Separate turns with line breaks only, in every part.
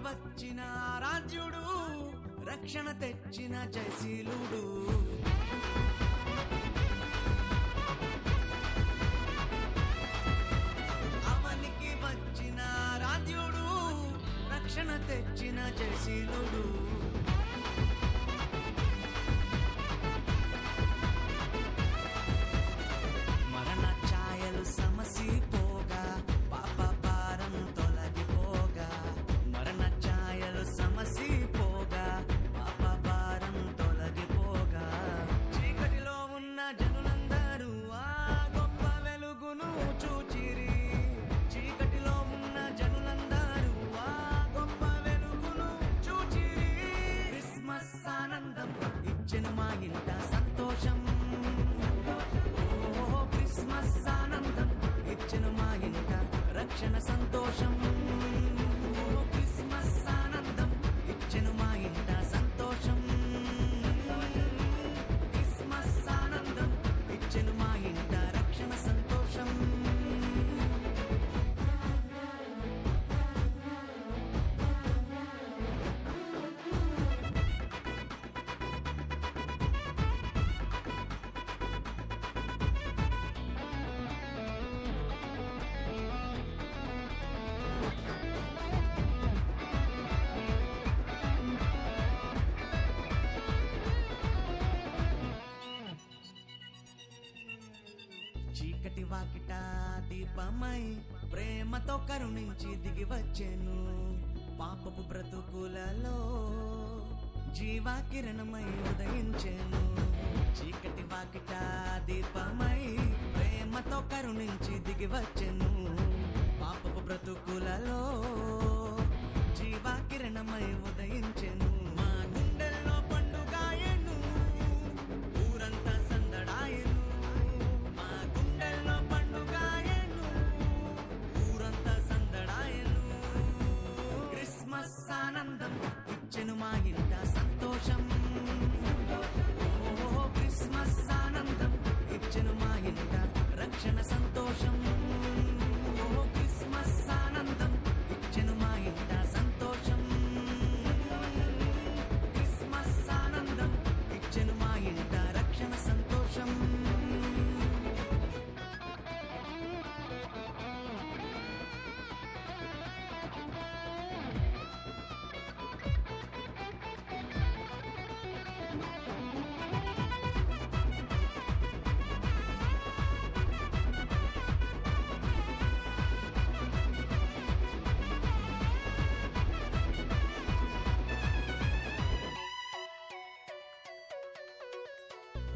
వచ్చిన రాజ్యుడు రక్షణ తెచ్చిన జయశీలుడు అవనికి వచ్చిన రాజ్యుడు రక్షణ తెచ్చిన జయశీలుడు మరణ ఛాయలు సమసిపోగా పాప భారం తొలగిపోగా మరణ ఛాయలు సమసిపోగా పాప భారం తొలగిపోగా చీకటిలో ఉన్న జనులందరూ ఆ గొప్ప వెలుగును చూచిరి చీకటిలో ఉన్న జనులందరూ ఆ గొప్ప వెలుగును చూచిరి క్రిస్మస్ ఆనందం ఇచ్చెను మా ఇంట సంతోషం క్రిస్మస్ ఆనందం ఇచ్చెను మా ఇంట రక్షణ సంతోషం క్రిస్మస్ ఆనందం ఇచ్చెను మా ఇంట సంతోషం క్రిస్మస్ ఆనందం ఇచ్చెను మా ఇంట రక్షణ సంతోషం చీకటి వాకిట దీపమై ప్రేమతో కరుణించి దిగి వచ్చెను పాపపు బ్రతుకులలో జీవాకిరణమై ఉదయించెను చీకటి వాకిట దీపమై ప్రేమతో కరుణించి దిగి వచ్చెను పాపపు బ్రతుకులలో జీవాకిరణమై ఉదయించెను మా గుండెల్లో పండుగాయను ఊరంతా సందడాయను మా గుండెల్లో పండుగాయను ఊరంతా సందడాయను క్రిస్మస్ ఆనందం ఇచ్చెను మా ఇంట సంతోషం క్రిస్మస్ ఆనందం ఇచ్చెను మా ఇంట రక్షణ సంతోషం క్రిస్మస్ ఆనందం ఇచ్చెను మా ఇంట సంతోషం క్రిస్మస్ ఆనందం ఇచ్చెను మా ఇంట రక్షణ సంతోషం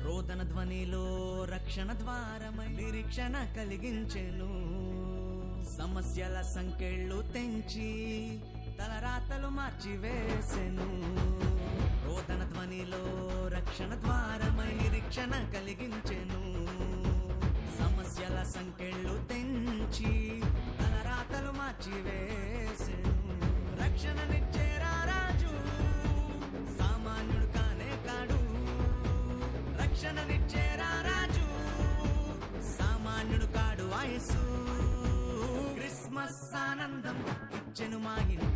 రోదన ధ్వనిలో రక్షణ ద్వారమై నిరీక్షణ కలిగించెను సమస్యల సంకెళ్ళు తెంచి తలరాతలు మార్చివేసెను రోదన ధ్వనిలో రక్షణ ద్వారమై నిరీక్షణ కలిగించెను సమస్యల సంకెళ్ళు తెంచి తలరాతలు మార్చివేసెను రక్షణనిచ్చే రాజు సామాన్యుడు కానే కాడు రక్షణనిచ్చే రాజు సామాన్యుడు కాడు వయసు క్రిస్మస్ ఆనందం ఇచ్చెను మా ఇంట